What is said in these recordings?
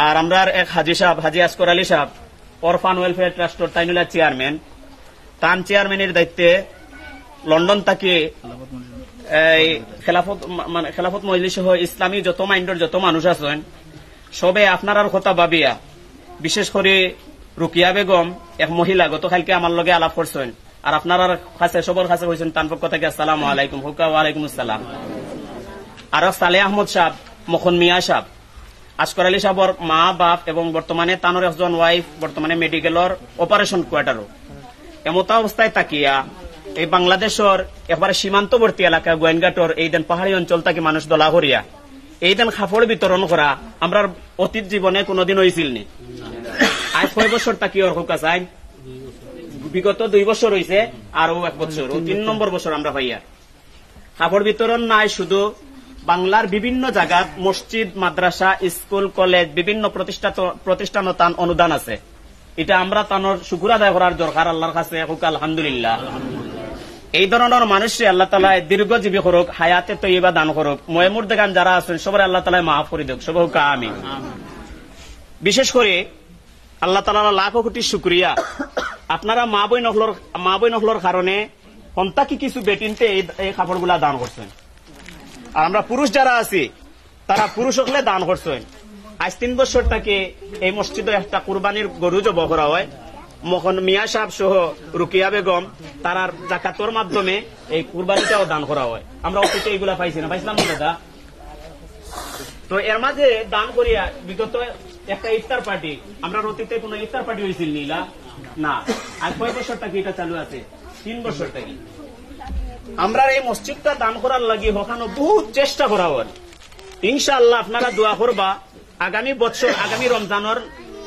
আর আমরা এক হাজি সাহেব, হাজি আসকর আলী সাহেব, অরফান ওয়েলফেয়ার ট্রাস্টের তাইনুলা চেয়ারম্যান, তান চেয়ারম্যানের দায়িত্বে লন্ডন থেকে এই খেলাফত মজলিস সহ ইসলামী যত মাইন্ডের যত মানুষ আছেন সবে আপনার কথা ভাবিয়া, বিশেষ করে রুকিয়া বেগম এক মহিলা গতকালকে আমার লগে আলাপ করছেন, আর আপনার কাছে সবর কাছে হয়েছেন তার পক্ষ থেকে আসসালামু আলাইকুম, হুকা ওয়ালাইকুম আসসালাম। আর সালে আহমদ সাহেব, মখন মিয়া সাহেব, আসকর আলী সাহেবর মা বাপ এবং বর্তমানে তানোর একজন ওয়াইফ বর্তমানে মেডিকেলের অপারেশন কোয়ার্টারও। এমতা অবস্থায় তাকিয়া এই বাংলাদেশের একবারে সীমান্তবর্তী এলাকা গোয়েনঘাটর এই দেন পাহাড়ি অঞ্চল থেকে মানুষ দলা করিয়া এই দেন খাফড় বিতরণ করা আমরা অতীত জীবনে কোনদিন হয়েছিল নি। আজ 6 বছর তাকি ওর কাছে আইন বিগত 2 বছর হয়েছে, আরো 1 বছর, 3 নম্বর বছর আমরা ভাইয়া খাফড় বিতরণ নাই। শুধু বাংলার বিভিন্ন জায়গা মসজিদ, মাদ্রাসা, স্কুল, কলেজ, বিভিন্ন প্রতিষ্ঠান তান অনুদান আছে। এটা আমরা তানোর শুকুর আদায় করার দরকার আল্লাহর কাছে। আলহামদুলিল্লাহ, এই ধরনের মানুষে আল্লাহ তাআলা দীর্ঘজীবী করুক, হায়াতে তৈবা দান করুক। ময়মুর দেখান যারা আছেন সবাই আল্লাহ তাআলা মাফ করে দেখ, সবাই আমিন। বিশেষ করে আল্লাহ তাআলা লাখ কোটি শুকরিয়া, আপনারা মা বই নকলর কারণে হন্তাকি কিছু বেটিনতে এই কাপড়গুলা দান করছেন। আর আমরা পুরুষ যারা আছি তারা পুরুষ হলে দান করছেন। আজ 3 বছর থেকে এই মসজিদে একটা কুরবানির গরু জবাই করা হয়। মখন মিয়া সাহেব সহ রুকিয়া বেগম তারার জাকাতর মাধ্যমে এই কুরবানিটাও দান করা হয়। আমরা অতীতে এইগুলা পাইছি না, পাইছিলাম না দাদা? তো এর মাঝে দান করিয়া বিগত একটা ইফতার পার্টি, আমরা অতীতে কোন ইফতার পার্টি হয়েছিল নীলা না। আজ 6 বছর থেকে এটা চালু আছে, 3 বছর থেকে আমরা এই মসজিদটা দান করার লাগি ওখানে বহুত চেষ্টা করা হয়। ইনশাআল্লাহ আপনারা দোয়া করবা, আগামী বছর আগামী রমজানের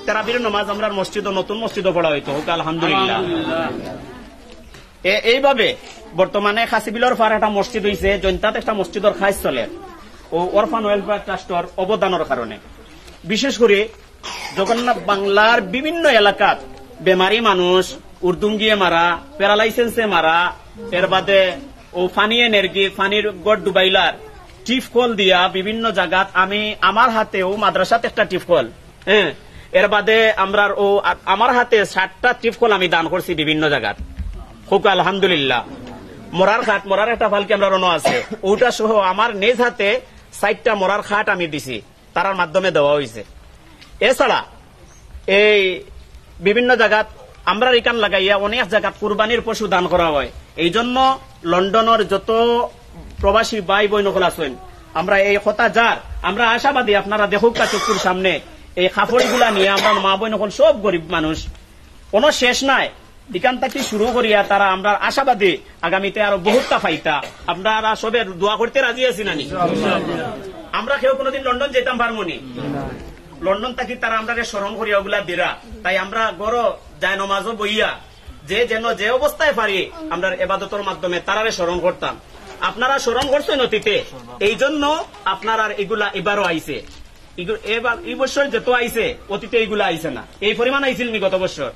তারাবির নামাজ আমরা মসজিদ, নতুন মসজিদে পড়া হইতো। আলহামদুলিল্লাহ, এইভাবে বর্তমানে খাসিবিলর ফার একটা মসজিদ হয়েছে, জৈন্তাত একটা মসজিদের খাইজ চলে ও অরফান ওয়েলফেয়ার ট্রাস্টের অবদানের কারণে। বিশেষ করে জগন্নাথ বাংলার বিভিন্ন এলাকাত বেমারি মানুষ উর্দুঙ্গিয়ে মারা, প্যারালাইসেন্সে মারা, এর বাদে ও ফানি এনার্জি, ফানির গড় ডুবাইলার টিপ কল দিয়া বিভিন্ন জায়গাত আমি আমার হাতেও মাদ্রাসাত একটা টিপ কল, হ্যাঁ, এর বাদে আমরা ও আমার হাতে 60টা টিপ কল আমি দান করছি বিভিন্ন জায়গাত। খুব আলহামদুলিল্লাহ, মরার একটা ফালকে আমরা রনো আছে, ওটা সহ আমার নিজ হাতে 60টা মরার খাট আমি দিছি, তার মাধ্যমে দেওয়া হয়েছে। এছাড়া এই বিভিন্ন জায়গাত আমরা রিকান লাগাইয়া অনেক জায়গাত কুরবানির পশু দান করা হয়। এই জন্য লন্ডনের যত প্রবাসী ভাই বোন নকল আছেন, আমরা এই কথা যার আমরা আশাবাদী আপনারা দেখুক চক্ষুর সামনে এই কাপড়গুলা নিয়ে আমরা মা বোন নকল সব গরিব মানুষ, কোন শেষ নাই। এখান থেকে শুরু করিয়া তারা আমরা আশাবাদী আগামীতে আরো বহুতটা ফাইতা। আপনারা সবে দোয়া করতে রাজি আছি নানি? আমরা কেউ কোনোদিন লন্ডন যেতাম পারমনি, লন্ডন থাকি তারা আমরা স্মরণ করিয়া ওগুলা দিরা। তাই আমরা গড় যায় নমাজও বইয়া যে যেন যে অবস্থায় পারি আমরা এবাদতের মাধ্যমে তারারে স্মরণ করতাম। আপনারা স্মরণ করছেন অতীতে, এই জন্য আপনারা এগুলা এবারও আইছে। এবার এই বছর যত আইছে অতীতে এইগুলা আইছে না। এই পরিমাণ আইছিল নি গত বছর?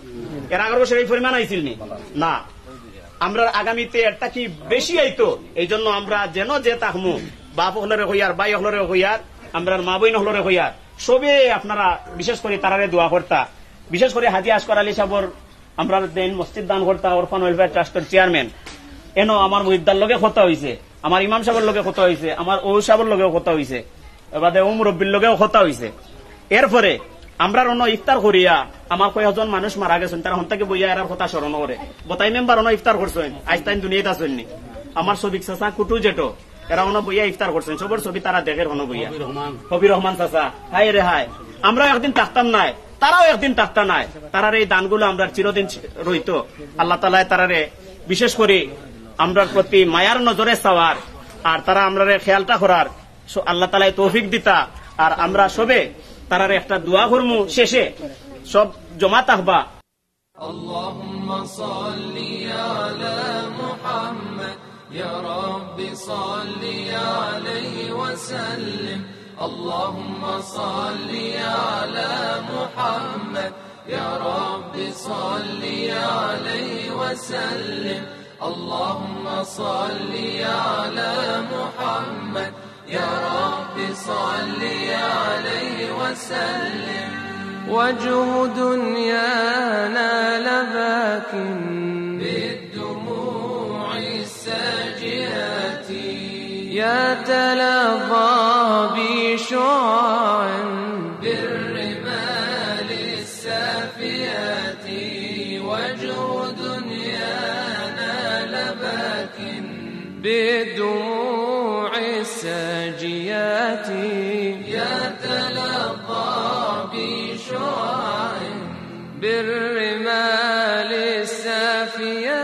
এর আগের বছর এই পরিমাণ আইছিল নি? না। আমরা আগামীতে একটা কি বেশি আইতো, এই জন্য আমরা যেন যে তাকমু বাপ হলরে হইয়ার, ভাই হলরে হইয়ার, আমরা মা বইন হলরে হইয়ার সবে আপনারা বিশেষ করে তারারে দোয়া করতা। বিশেষ করে হাজি আসকর আলী সাহেবর আমরা দেন মসজিদ দান করতা, অরফান ওয়েলফেয়ার ট্রাস্টের চেয়ারম্যান। এনো আমার মুহিদ্দার লগে কথা হয়েছে, আমার ইমাম সাহেবের লগে কথা হয়েছে, আমার ও সাহেবের লগেও কথা হয়েছে, এবারে ও মুরব্বীর লগেও কথা হয়েছে। এরপরে আমরা অন্য ইফতার করিয়া আমার কয়েকজন মানুষ মারা গেছেন, তারা হন্তাকে বইয়া এর কথা স্মরণ করে বতাই মেম্বার অন্য ইফতার করছেন। আজ তাই দুনিয়াতে আসেননি আমার সবিক চাচা কুটু জেটো, এরা অন্য বইয়া ইফতার করছেন, সবর ছবি তারা দেখে অন্য বইয়া। হবির রহমান চাচা, হাই রে হাই, আমরা একদিন থাকতাম নাই, তারাও একদিন থাকতাম নাই। তারার এই দানগুলো আমরা চিরদিন রইত। আল্লাহ তাআলা তারারে বিশেষ করে আমরার প্রতি মায়ার নজরে চাওয়ার আর তারা আমরা খেয়ালটা করার আল্লাহ তাআলা তৌফিক দিতা। আর আমরা সবে তারারে একটা দোয়া করমু, শেষে সব জমা থাকবা। আল্লাহুম্মা সাল্লি আলা মুহাম্মাদ ইয়া রাব্বি সাল্লি আলাইহি ওয়া সাল্লিম। আল্লাহুম্মা সাল্লি আলা মুহাম্মাদ ইয়া রাব্বি সাল্লি আলাইহি ওয়া সাল্লিম। আল্লাহুম্মা সাল্লি আলা মুহাম্মাদ ইয়া রাব্বি সাল্লি আলাইহি وسلم وجه دنيانا لباك بالدموع الساجئات يتلظى بشعاع بالرمال السافيات وجه دنيانا لباك بالدموع الساجيات يتلظى بشعاع بالرمال السافيات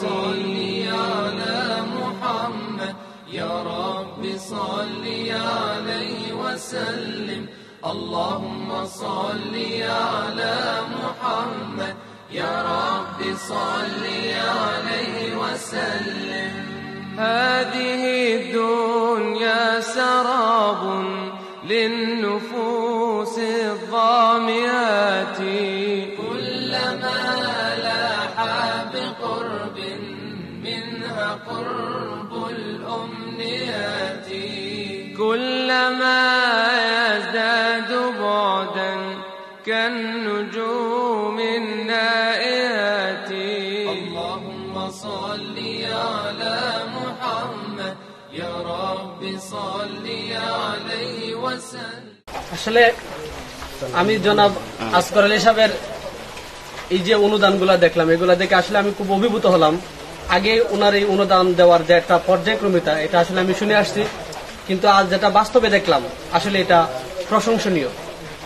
صل على محمد يا رب صل عليه وسلم اللهم صل على محمد يا رب صل عليه وسلم هذه الدنيا سراب للنفوس الظامئات كلما لاح بقرب منها قرب الأمنيات كلما يزداد بعدا كالنجوم النائيات اللهم صل على محمد يا رب صل عليه وسلم আসলে আমি জনাব আসগর আলী সাহেবের এই যে অনুদানগুলো দেখলাম, এগুলা দেখে আসলে আমি খুব অভিভূত হলাম। আগে ওনার এই অনুদান দেওয়ার যে একটা পর্যায়ক্রমিতা, এটা আসলে আমি শুনে আসছি, কিন্তু আজ যেটা বাস্তবে দেখলাম আসলে এটা প্রশংসনীয়।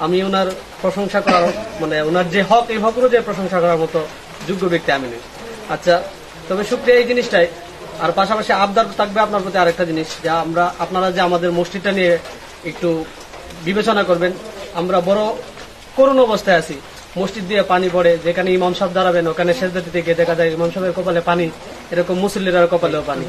আমি ওনার প্রশংসা করার মানে ওনার যে হক, এই হকেরও যে প্রশংসা করার মতো যোগ্য ব্যক্তি আমি নই। আচ্ছা, তবে শুক্রিয়া এই জিনিসটাই। আর পাশাপাশি আবদার থাকবে আপনার প্রতি আরেকটা জিনিস, যে আপনারা যে আমাদের মসজিদটা নিয়ে একটু বিবেচনা করবেন। আমরা বড় করুণ অবস্থায় আছি, মসজিদ দিয়ে পানি পড়ে, যেখানে ইমাম সাহেব দাঁড়াবেন ওখানে সেজদা দিতে গিয়ে দেখা যায় ইমাম সাহেবের কপালে পানি, এরকম মুসল্লির কপালেও পানি।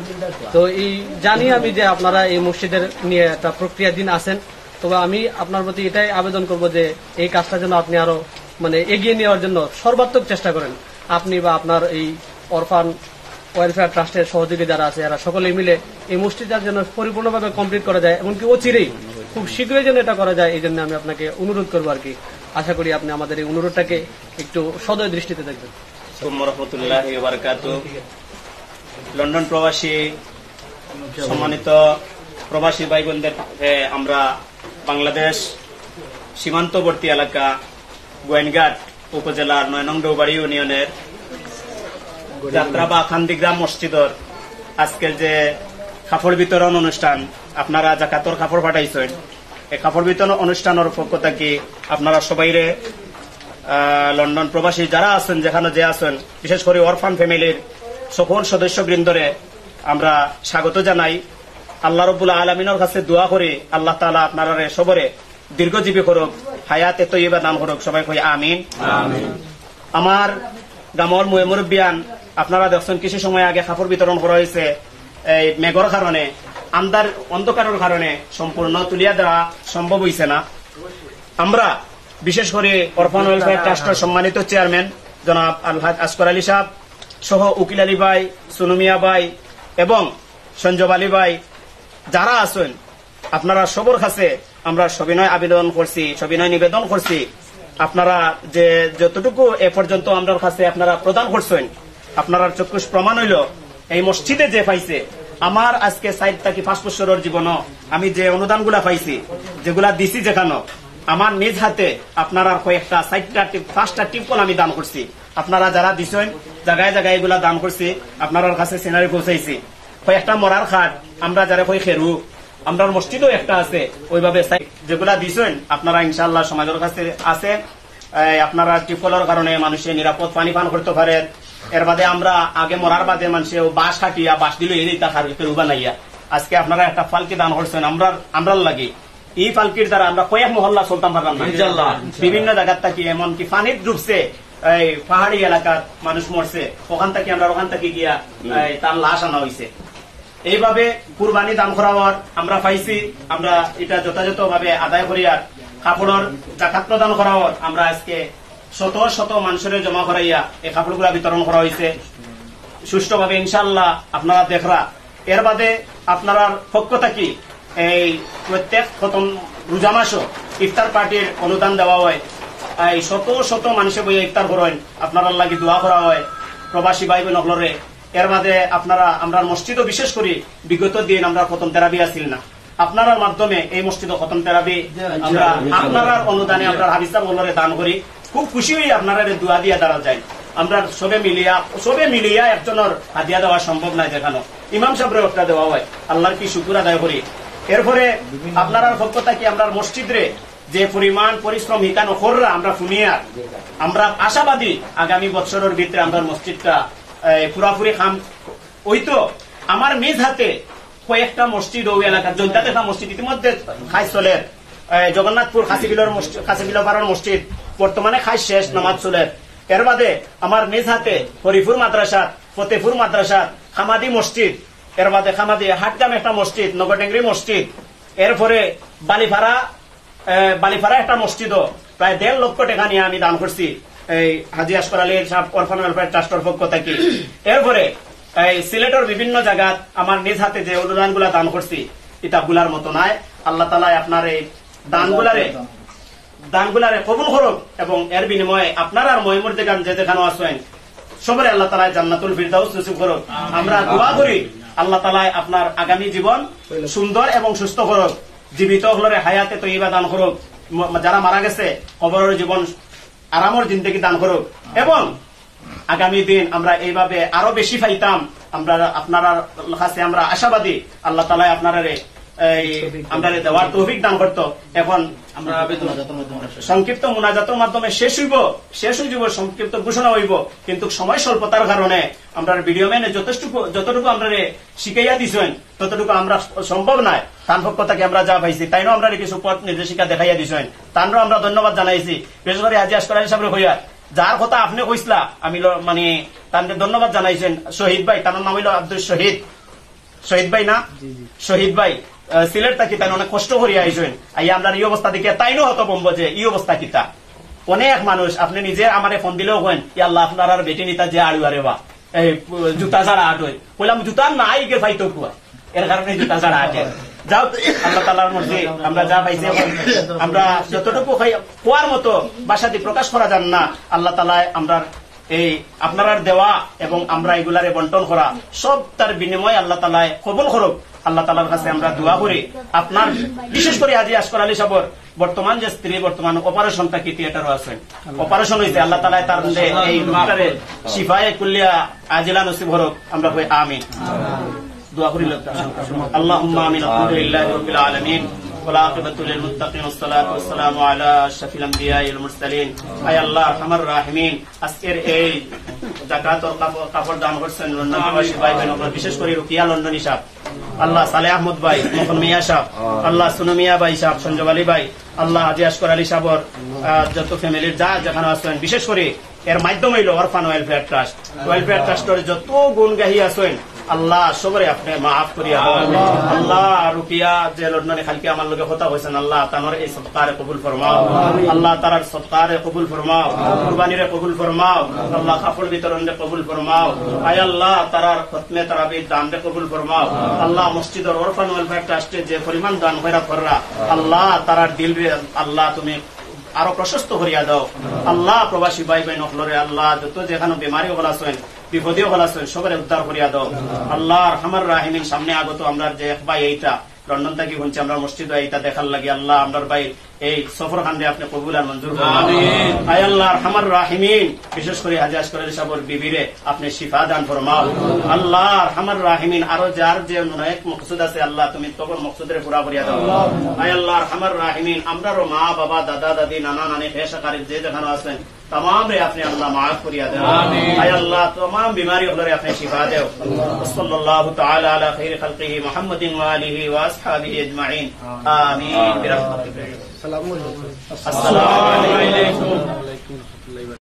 তো এই জানি আমি যে আপনারা এই মসজিদের নিয়ে একটা প্রক্রিয়াধীন আছেন, তবে আমি আপনার প্রতি এটাই আবেদন করব যে এই কাজটা যেন আপনি আরো মানে এগিয়ে নেওয়ার জন্য সর্বাত্মক চেষ্টা করেন। আপনি বা আপনার এই অরফান ওয়েলফেয়ার ট্রাস্টের সহযোগী যারা আছে, এরা সকলে মিলে এই মসজিদটা যেন পরিপূর্ণভাবে কমপ্লিট করা যায়, এমনকি অচিরেই খুব শীঘ্রই যেন এটা করা যায়, এই জন্য আমি আপনাকে অনুরোধ করবো আর কি। আশা করি আপনি আমাদের এই অনুরোধটাকে একটু সদয় দৃষ্টিতে দেখবেন। রহমতুল্লাহি ওয়া বারাকাতুহু। লন্ডন প্রবাসী সম্মানিত প্রবাসী ভাই বোনদের, আমরা বাংলাদেশ সীমান্তবর্তী এলাকা গোয়েনঘাট উপজেলার ৯ নং ডৌবাড়ি ইউনিয়নের যাত্রা বা খান্দিগ্রাম মসজিদর আজকের যে কাপড় বিতরণ অনুষ্ঠান, আপনারা জাকাতর কাপড় পাঠাইছেন, এই কাপড় বিতরণ অনুষ্ঠানের পক্ষ থেকে আপনারা সবাইরে লন্ডন প্রবাসী যারা আছেন, যেখানে যে আছেন, বিশেষ করে অরফান ফ্যামিলির সকল সদস্যবৃন্দরে আমরা স্বাগত জানাই। আল্লাহ রাব্বুল আলামিনের কাছে দোয়া করি আল্লাহ তাআলা আপনারা সবরে দীর্ঘজীবী করুক, হায়াতে তৈয়বা দান করুক। সবাই কই আমিন। আমার গামর মুরব্বিয়ান, আপনারা দেখছেন কিছু সময় আগে কাপড় বিতরণ করা হয়েছে। এই মেঘর কারণে, অন্ধকারের কারণে সম্পূর্ণ তুলিয়া দেওয়া সম্ভব হয়েছে না। আমরা বিশেষ করে অরফান ওয়েলফেয়ার ট্রাস্টের সম্মানিত চেয়ারম্যান জনাব আলহাজ আসগর আলী সাহেব সহ উকিল আলী ভাই, সুনুমিয়া ভাই এবং সঞ্জব আলী ভাই যারা আছেন, আপনারা সবর কাছে আমরা সবিনয় আবেদন করছি, সবিনয় নিবেদন করছি, আপনারা যে যতটুকু এ পর্যন্ত আমাদের কাছে আপনারা প্রদান করছেন, আপনারা চক্ষুষ প্রমাণ হইল এই মসজিদে যে পাইছে। আমার আজকে 4 থেকে 5 বছরের জীবন আমি যে অনুদানগুলা পাইছি, যেগুলা দিছি, যেখানে আমার নিজ হাতে আপনারা কয়েকটা 4টা টিপকল আমি দান করছি। আপনারা যারা দিছেন জায়গায় জায়গায় এগুলা দান করছি, আপনার কাছে সিনারি পৌঁছাইছি। কয়েকটা মরার খাট আমরা যারা কই খেরু, আমরা মসজিদও একটা আছে, ওইভাবে যেগুলা দিছেন আপনারা ইনশাআল্লাহ সমাজের কাছে আছে। আপনারা টিপকলের কারণে মানুষের নিরাপদ পানি পান করতে পারে। এর বাদে আমরা আগে মরার বাদে মানুষের বাঁশ কাটিয়া বাঁশ দিল এই খেরু বানাইয়া, আজকে আপনারা একটা ফালকি দান করছেন আমরা লাগে। এই ফালকির দ্বারা আমরা কয়েক মহল্লা চলতাম পারলাম না, বিভিন্ন জায়গার থাকি, এমনকি পানির ডুবছে, এই পাহাড়ি এলাকার মানুষ মরছে, ওখান থেকে গিয়া তার লাশ আনা হয়েছে। এইভাবে কুরবানি দান করার আমরা পাইছি, আমরা এটা যথাযথ ভাবে আদায় করি। আর কাপড়ের জাকাত প্রদান করার আমরা আজকে শত শত মানুষের জমা করাইয়া এই কাপড়গুলা বিতরণ করা হয়েছে সুষ্ঠুভাবে ইনশাআল্লাহ আপনারা দেখরা। এর বাদে আপনার পক্ষ থাকি এই প্রত্যেক খতম রোজা মাসও ইফতার পার্টির অনুদান দেওয়া হয়, এই শত শত মানুষে বইয়ে ইফতার করেন, আপনারা লাগি দোয়া করা হয় প্রবাসী ভাই বোন হলরে। এর মাঝে আপনারা আমরা মসজিদও বিশেষ করে বিগত দিন আমরা খতম তেরাবি আসিল না, আপনার মাধ্যমে এই মসজিদ খতম তেরাবি আমরা আপনার অনুদানে আমরা হাবিজ সাহেব হলরে দান করি। খুব খুশি হয়ে আপনারা দোয়া দিয়ে দাঁড়া যায়। আমরা সবে মিলিয়া একজনের হাদিয়া দেওয়া সম্ভব নয়, যেখানে ইমাম সাহেবের একটা দেওয়া হয়, আল্লাহর কি শুকুর আদায় করি। এরপরে আপনার পক্ষ থেকে আমরা মসজিদে যে পরিমাণ পরিশ্রম হিকানো কররা আমরা শুনিয়া আমরা আশাবাদী আগামী বছরের ভিতরে আমরা মসজিদটা পুরাপুরি খাম ওইতো। আমার নিজ হাতে কয়েকটা মসজিদ ওই এলাকার জনতাতে একটা মসজিদ ইতিমধ্যে খাই চলের, জগন্নাথপুর খাসিবিল পাড়ার মসজিদ বর্তমানে খাই শেষ নামাজ চলের। এর বাদে আমার নিজ হাতে হরিপুর মাদ্রাসা, ফতেপুর মাদ্রাসা, খামাদি মসজিদ, এর বাদে খামাদি হাটগাম একটা মসজিদ, নগরডেঙ্গরি মসজিদ, এরপরে বালিপাড়া একটা মসজিদও প্রায় 1.5 লক্ষ টাকা নিয়ে আমি দান করছি এই হাজি আসফর আলী সাহেব অরফান ওয়েলফেয়ার ট্রাস্টের পক্ষ থেকে। এরপরে এই সিলেটের বিভিন্ন জায়গা আমার নিজ হাতে যে অনুদান গুলা দান করছি কিতাবগুলার মতো নাই। আল্লাহ তাআলা আপনার এই দানগুলারে কবুল করুক এবং এর বিনিময়ে আপনার আর মহিমুর দেখান যে দেখানো আসেন সবাই আল্লাহ তাআলা জান্নাতুল ফিরদাউস নসিব করুক। আমরা দোয়া করি আল্লাহ তাআলা আপনার আগামী জীবন সুন্দর এবং সুস্থ করুক, জীবিত হলরে হায়াতে তৈবা দান করুক, যারা মারা গেছে কবরের জীবন আরামর জিন্দেগি দান করুক এবং আগামী দিন আমরা এইভাবে আরো বেশি পাইতাম। আমরা আপনারা কাছে আমরা আশাবাদী আল্লাহ তাআলা আপনারা আমরা দেওয়ার তৌফিক দান করতো। এখন আমরা সংক্ষিপ্ত মুনাজাতের মাধ্যমে শেষ হইব, সংক্ষিপ্ত ঘোষণা হইব, কিন্তু সময় স্বল্পতার কারণে আমরা ভিডিও ম্যানে যতটুকু আমরা শিখাইয়া দিছেন ততটুকু আমরা সম্ভব নয়। তার পক্ষ থেকে আমরা যা পাইছি তাইনও আমরা কিছু পথ নির্দেশিকা দেখাইয়া দিছেন, তারও আমরা ধন্যবাদ জানাইছি। বিশেষ করে হাজি আসফর আলী সাহেব হইয়া যার কথা আপনি কইসলা আমি মানে তাদের ধন্যবাদ জানাইছেন। শহীদ ভাই, তার নাম হইল আব্দুল শহীদ ভাই না, শহীদ ভাই সিলেট থাকি তাই অনেক কষ্ট করিয়া আইসেন, আইয়া আমরা এই অবস্থা দেখে তাইনও হতো বম্ব যে এই অবস্থা কিতা। অনেক মানুষ আপনি নিজে আমার ফোন দিলেও কেন আল্লাহ আপনার আর বেটি নিতা যে আড়ু আরে বা এই জুতা ছাড়া আট হয়, বললাম জুতা নাই গে ফাইতো কুয়া, এর কারণে জুতা ছাড়া আটে। যাও আল্লাহ তাআলার মর্জি আমরা যা পাইছি আমরা যতটুকু কোয়ার মতো ভাষা দিয়ে প্রকাশ করা যান না। আল্লাহ তাআলা আমরা এই আপনার দেওয়া এবং আমরা এগুলারে বন্টন করা সব তার বিনিময়ে আল্লাহ তাআলা কবুল করুক। আল্লাহ তাআলার কাছে আমরা দোয়া করি আপনার বিশেষ করে হাজি আসফর আলী সাহেবের বর্তমান যে স্ত্রী বর্তমান অপারেশন থাকি থিয়েটারও আছেন, অপারেশন হয়েছে, আল্লাহ তাআলা তার এই মাটারে শিফায়ে কুল্লিয়া আজিলা নসিব করুক। আমরা কই আমিন দোয়া করি। আল্লাহুম্মা আমিন। আলহামদুলিল্লাহি রাব্বিল আলামিন والعاقبة للمتقين والصلاة والسلام على أشرف الأنبياء والمرسلين। আয় আল্লাহ আরহামার রাহিমিন, আজকের এই যাকাত ও কাপড় দান করছেন লন্ডন প্রবাসী ভাই বোন, বিশেষ করে রুকিয়া লন্ডনী সাহেব, আল্লাহ সালেহ আহমদ ভাই, মোহন মিয়া সাহেব, আল্লাহ সুনু মিয়া ভাই সাহেব, সঞ্জব আলী ভাই, আল্লাহ হাজি আসফর আলী সাহেবর যত ফ্যামিলির যা যেখানে আছেন, বিশেষ করে এর মাধ্যম হইল অরফান ওয়েলফেয়ার ট্রাস্টের যত গুণগাহী আছেন আল্লাহ সবরে আপনি মাফ করিয়া। আল্লাহ রুকিয়া যে লন্ডনে খালকে আমার লগে কথা হয়েছেন আল্লাহ তানোর এই সৎকারে কবুল ফরমাও, আল্লাহ তার সৎকারে কবুল ফরমাও, কুরবানিরে কবুল ফরমাও, আল্লাহ কাপড় বিতরণে কবুল ফরমাও। আয় আল্লাহ তারার খতমে তারাবির দানরে কবুল ফরমাও। আল্লাহ মসজিদের অরফান ওয়েলফেয়ার ট্রাস্টে যে পরিমাণ দান কইরা কররা আল্লাহ তারার দিল আল্লাহ তুমি আরো প্রশস্ত করিয়া দাও। আল্লাহ প্রবাসী ভাই বোন হলরে আল্লাহ যত যেখানে বেমারি হল আছেন বিপদীয় হল আছেন সবাই উদ্ধার করিয়া দাও। আল্লাহ আরহামার রাহিমিন সামনে আগত আমরা যে ভাই এইটা লন্ডন থেকে শুনছি আমরা মসজিদ এইটা দেখার লাগে আল্লাহ আমার ভাই এই সফর খান আপনি কবুল আর মঞ্জুর করুন। আয় আল্লাহ আরহামার রাহিমিন বিশেষ করে হাজি আসফর আলী সাহেবের বিবিরে আপনি শিফা দান ফরমাও। আল্লাহ আরহামার রাহিমিন আরো যার যে অনেক মকসুদ আছে আল্লাহ তুমি তখন মকসুদের পুরা করিয়া দাও। আয় আল্লাহ আরহামার রাহিমিন আমরারও মা বাবা দাদা দাদি নানা নানি পেশাকারী যে যেখানে আছেন तमाम रे आपने अल्लाह माफ करिया दे। आय अल्लाह तमाम बीमारी होलरे आपने शिफा दे। सल्लल्लाहु तआला अला खैर खल्किही मुहम्मदिन व आलिहि व अस्हाबिहि अजमाइन आमीन बिरहमतिक। अस्सलामु अलैकुम।